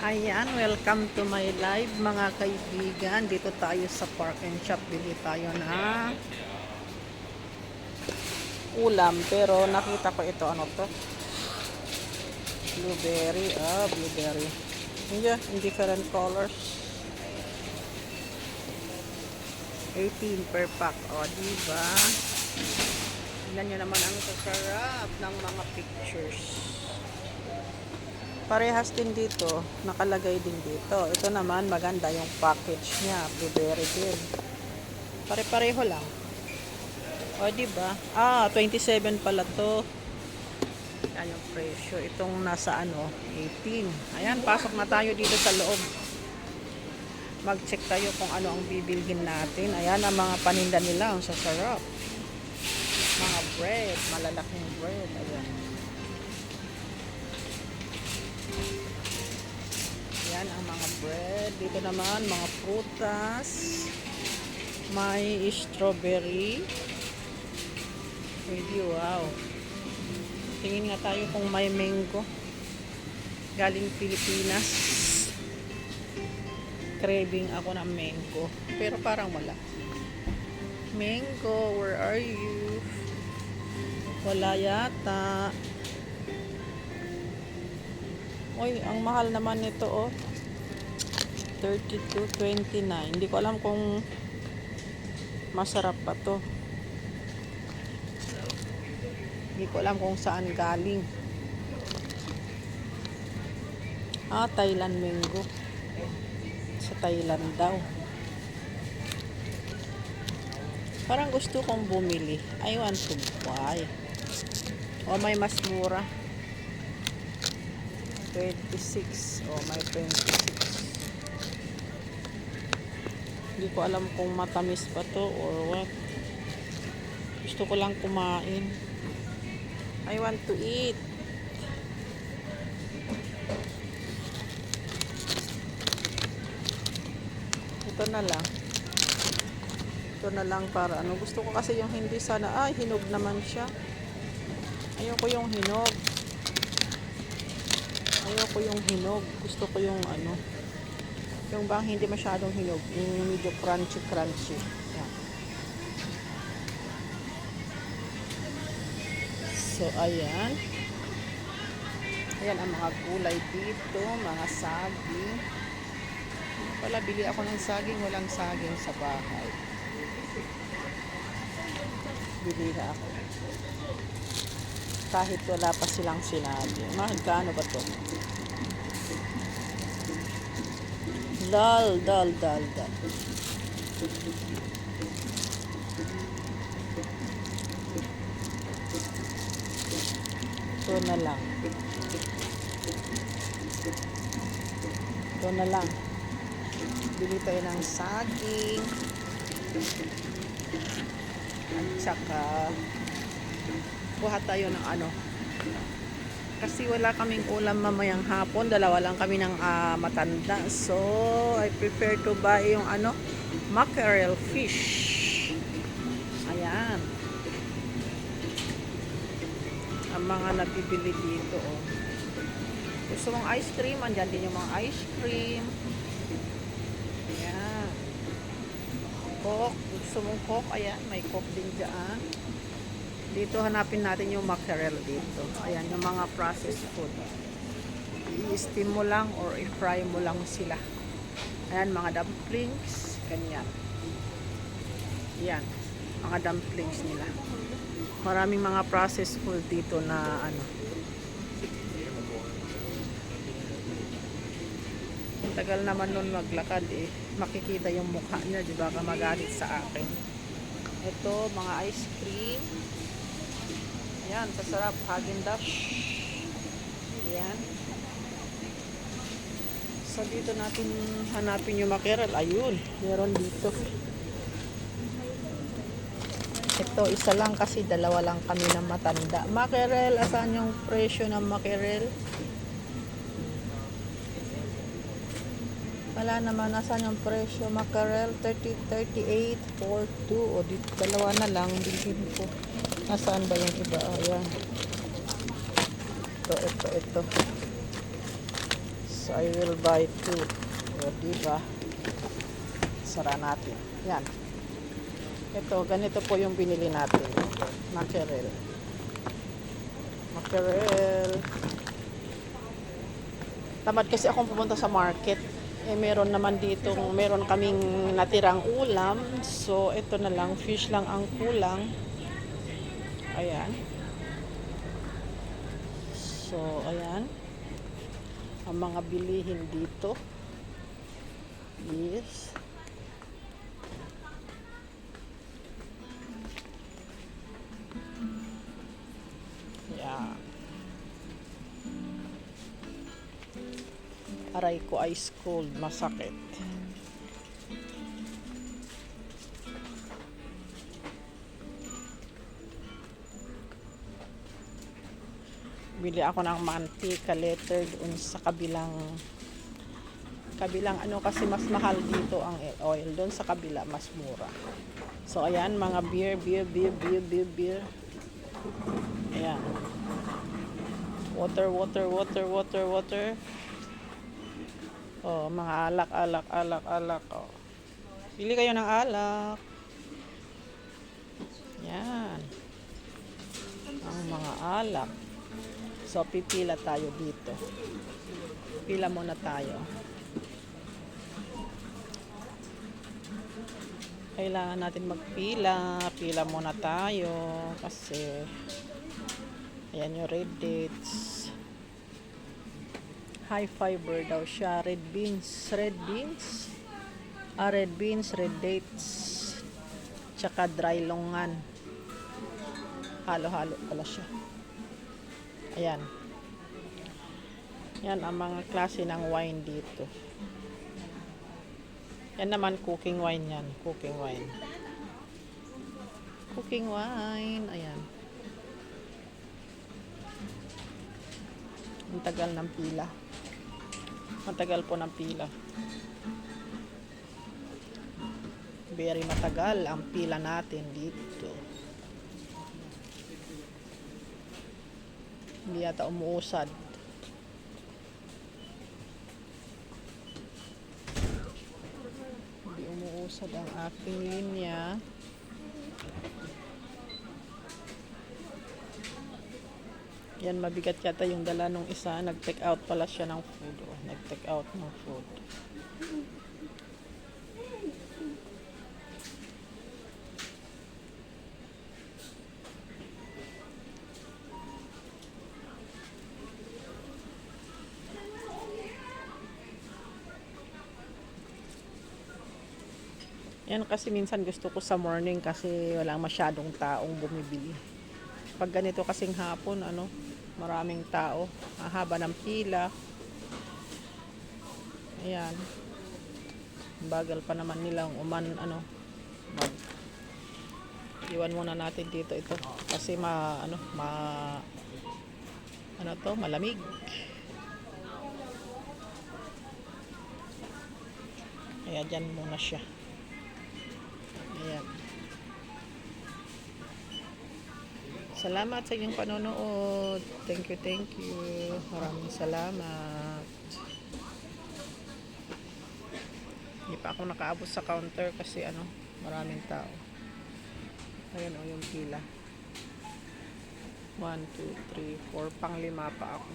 Ayan, welcome to my live mga kaibigan. Dito tayo sa Park and Shop. Bili tayo na ulam. Pero nakita ko ito, ano to? Blueberry. Blueberry. In different colors. 18 per pack. Diba? Tignan nyo naman ang sarap ng mga pictures. Parehas din dito, nakalagay din dito. Ito naman maganda yung package niya, blueberry din. Pare-pareho lang. Di ba? 27 pala to. Yan yung presyo. Itong nasa 18. Ayan, pasok na tayo dito sa loob. Mag-check tayo kung ano ang bibilhin natin. Ayan ang mga paninda nila, ang sasarap. Mga bread, malalaking bread. Ayan. Yan ang mga bread. Dito naman mga prutas. May strawberry. Pwede, wow. Tingin nga tayo kung may mango. Galing Pilipinas. Craving ako ng mango. Pero parang wala. Mango, where are you? Wala yata. Uy, ang mahal naman nito, 32.29. Hindi ko alam kung masarap pa to. Hindi ko alam kung saan galing. Thailand mango. Sa Thailand daw. Parang gusto kong bumili. I want to buy. May mas mura. 26. May 26. Hindi ko alam kung matamis pa to or what. Gusto ko lang kumain. I want to eat. Ito na lang. Ito na lang para ano. Gusto ko kasi yung hindi sana. Hinog naman siya. Ayoko yung hinog. Ayoko yung hinog. Gusto ko yung ano. Yung bang hindi masyadong hinog. Yung medyo crunchy. Yan. So, ayan. Ayan ang mga gulay dito. Mga saging. Wala, bili ako ng saging. Walang saging sa bahay. Bili na ako. Kahit wala pa silang sinabi. Magkano ba to? Dal. Ito na lang. Bili tayo ng saging. At saka kuha tayo ng kasi wala kaming ulam mamayang hapon. Dalawa lang kami ng matanda. So, I prefer to buy yung mackerel fish. Ayan. Ang mga nabibili dito, Gusto mong ice cream? Andyan din yung mga ice cream. Ayan. Coke. Gusto mong Coke? Ayan, may Coke din dyan. Dito hanapin natin yung mackerel dito. Ayan, yung mga processed food. I-steam mo lang or i-fry mo lang sila. Ayan, mga dumplings. Ganyan. Ayan, mga dumplings nila. Maraming mga processed food dito na tagal naman nun maglakad makikita yung mukha niya, di ba? Magalit sa akin. Ito, mga ice cream. Ayan, sasarap. Häagen-Dazs. Ayan. So, dito natin hanapin yung mackerel. Ayun, meron dito. Ito, isa lang kasi dalawa lang kami ng matanda. Mackerel, asan yung presyo ng mackerel? Wala naman, asan yung presyo? Mackerel, 38, 42. Dito, dalawa na lang. Bilhin ko. Nasaan ba yung iba? Ayan. Ito. So, I will buy 2. O, diba? Sara natin. Yan. Ito, ganito po yung binili natin. Mackerel. Mackerel. Tamad kasi akong pupunta sa market. Eh, meron naman dito, meron kaming natirang ulam. So, ito na lang. Fish lang ang kulang. Ayan. So, ayan. Ang mga bilihin dito is yeah. Aray ko ice cold, masakit. Bili ako ng mantika letter doon sa kabilang ano kasi mas mahal dito ang oil, doon sa kabila mas mura. So ayan, mga beer. Ayan. Water. Oh, mga alak. Oh. Pili kayo ng alak. Yan. Ang mga alak. So, pipila tayo dito. Pila muna tayo. Kailangan natin magpila. Pila muna tayo. Kasi, ayan yung red dates. High fiber daw siya. Red beans, red dates. Tsaka dry longan. Halo-halo pala siya. Ayan. Yan ang mga klase ng wine dito. Yan naman cooking wine yan. Cooking wine. Ayan. Ang tagal ng pila. Matagal po ng pila. Very matagal ang pila natin dito. Hindi yata umuusad. Hindi umuusad ang aking linya. Yan, mabigat yata yung dala nung isa. Nag-take out pala siya ng food. Oh, nag-take out ng food. Yan kasi minsan gusto ko sa morning kasi walang masyadong taong bumibili. Pag ganito kasing hapon, maraming tao, mahaba ng pila. Ayan. Bagal pa naman nilang iwan muna natin dito ito kasi malamig. Kaya dyan muna siya. Ayan. Salamat sa inyong panonood. Thank you. Maraming salamat. Hindi pa ako nakaabot sa counter kasi maraming tao. Ayan yung pila. 1, 2, 3, 4, pang 5 pa ako.